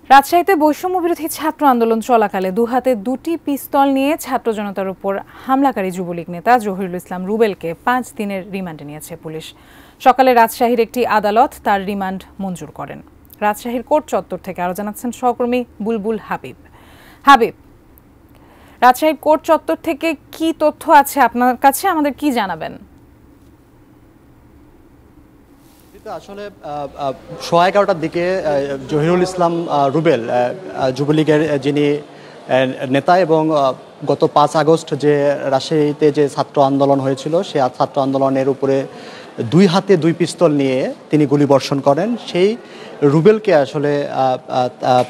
রাজশাহীতে বৈষম্য বিরোধী ছাত্র আন্দোলন চলাকালে দুহাতে দুটি পিস্তল নিয়ে ছাত্র জনতার উপর হামলাকারী যুবলীগ নেতা জহিরুল ইসলাম রুবেলকে 5 দিনের রিমান্ডে নিয়েছে পুলিশ। সকালে রাজশাহীর একটি আদালত তার রিমান্ড মঞ্জুর করেন। রাজশাহীর কোর্ট চত্বর থেকে আরো জানাচ্ছেন সহকর্মী বুলবুল হাবিব। রাজশাহীর কোর্ট চত্বর থেকে কি তথ্য আছে আপনার কাছে, আমাদের কি জানাবেন? আসলে 11:30টার দিকে জহিরুল ইসলাম রুবেল যুবলীগের যিনি নেতা এবং গত 5 আগস্ট যে রাজশাহীতে যে ছাত্র আন্দোলন হয়েছিল সেই ছাত্র আন্দোলনের উপরে দুই হাতে দুই পিস্তল নিয়ে তিনি গুলিবর্ষণ করেন। সেই রুবেলকে আসলে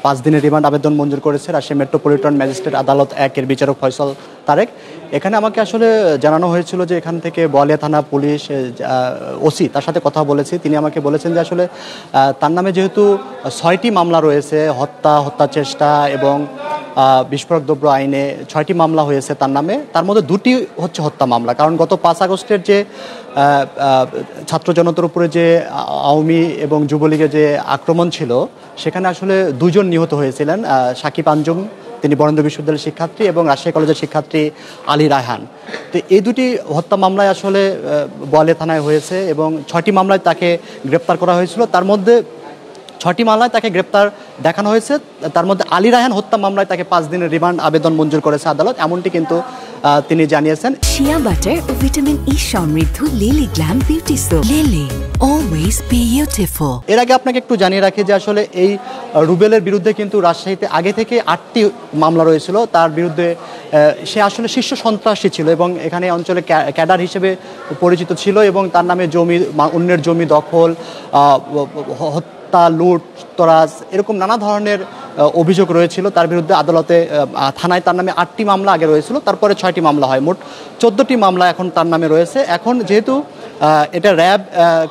5 দিনের রিমান্ড আবেদন মঞ্জুর করেছে রাজশাহী মেট্রোপলিটন ম্যাজিস্ট্রেট আদালত 1-এর বিচারক ফয়সাল তারেক। এখানে আমাকে আসলে জানানো হয়েছিল যে এখান থেকে বোয়ালিয়া থানা পুলিশ ওসি তার সাথে কথা বলেছি। তিনি আমাকে বলেছেন যে আসলে তার নামে যেহেতু 6টি মামলা রয়েছে, হত্যা চেষ্টা এবং বিস্ফোরক দ্রব্য আইনে 6টি মামলা হয়েছে তার নামে, তার মধ্যে 2টি হচ্ছে হত্যা মামলা। কারণ গত 5 আগস্টের যে ছাত্র জনতার উপরে যে আওয়ামী এবং যুবলীগের যে আক্রমণ ছিল সেখানে আসলে 2 জন নিহত হয়েছিলেন, সাকিব আঞ্জুম তিনি বরেন্দ্র বিশ্ববিদ্যালয়ের শিক্ষার্থী এবং রাজশাহী কলেজের শিক্ষার্থী আলী রায়হান। তো এই 2টি হত্যা মামলায় আসলে বোয়ালিয়া থানায় হয়েছে এবং 6টি মামলায় তাকে গ্রেপ্তার করা হয়েছিল। তার মধ্যে 6টি মামলায় তাকে গ্রেপ্তার দেখানো হয়েছে, তার মধ্যে আলী রায়হান হত্যা মামলায় তাকে 5 দিনের রিমান্ড আবেদন মঞ্জুর করেছে আদালত, এমনটি কিন্তু তিনি জানিয়েছেন। শিয়া বাটার ও ভিটামিন ই সমৃদ্ধ lily glam beauty soap, lily always beautiful. এর আগে আপনাকে একটু জানিয়ে রাখি যে আসলে এই রুবেলের বিরুদ্ধে কিন্তু রাজশাহীতে আগে থেকে 8টি মামলা রয়েছিল। তার বিরুদ্ধে সে আসলে শীর্ষ সন্ত্রাসী ছিল এবং এখানে অঞ্চলে ক্যাডার হিসেবে পরিচিত ছিল এবং তার নামে অন্যের জমি দখল, লুট তরাজ এরকম নানা ধরনের অভিযোগ রয়েছিল তার বিরুদ্ধে। আদালতে থানায় তার নামে 8টি মামলা আগে রয়েছিল, তারপরে 6টি মামলা হয়, মোট 14টি মামলা এখন তার নামে রয়েছে। এখন যেহেতু এটা র্যাব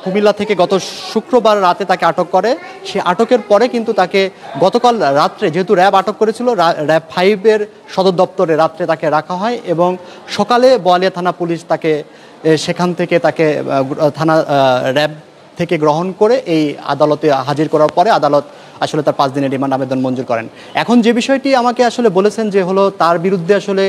কুমিল্লা থেকে গত শুক্রবার রাতে তাকে আটক করে, সে আটকের পরে কিন্তু তাকে গতকাল রাত্রে, যেহেতু র্যাব আটক করেছিল, র্যাব 5-এর সদর দপ্তরে রাত্রে তাকে রাখা হয় এবং সকালে বোয়ালিয়া থানা পুলিশ তাকে সেখান থেকে তাকে থানা র্যাব থেকে গ্রহণ করে এই আদালতে হাজির করার পরে আদালত আসলে তার 5 দিনের রিমান্ড আবেদন মঞ্জুর করেন। এখন যে বিষয়টি আমাকে আসলে বলেছেন যে হলো তার বিরুদ্ধে আসলে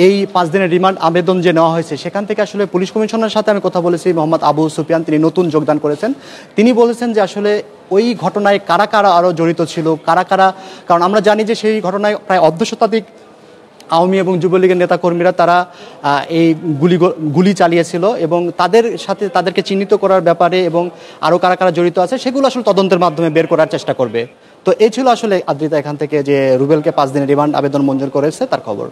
এই 5 দিনের রিমান্ড আবেদন যে নেওয়া হয়েছে সেখান থেকে আসলে পুলিশ কমিশনারের সাথে আমি কথা বলেছি, মোহাম্মদ আবু সুফিয়ান, তিনি নতুন যোগদান করেছেন। তিনি বলেছেন যে আসলে ওই ঘটনায় কারা কারা আরও জড়িত ছিল, কারণ আমরা জানি যে সেই ঘটনায় প্রায় 1.5 শতাধিক আওয়ামী এবং যুবলীগের নেতাকর্মীরা তারা এই গুলি চালিয়েছিল এবং তাদের সাথে তাদেরকে চিহ্নিত করার ব্যাপারে এবং আরও কারা কারা জড়িত আছে সেগুলো আসলে তদন্তের মাধ্যমে বের করার চেষ্টা করবে। তো এই ছিল আসলে আদ্রিতা এখান থেকে যে রুবেলকে 5 দিনের রিমান্ড আবেদন মঞ্জুর করেছে তার খবর।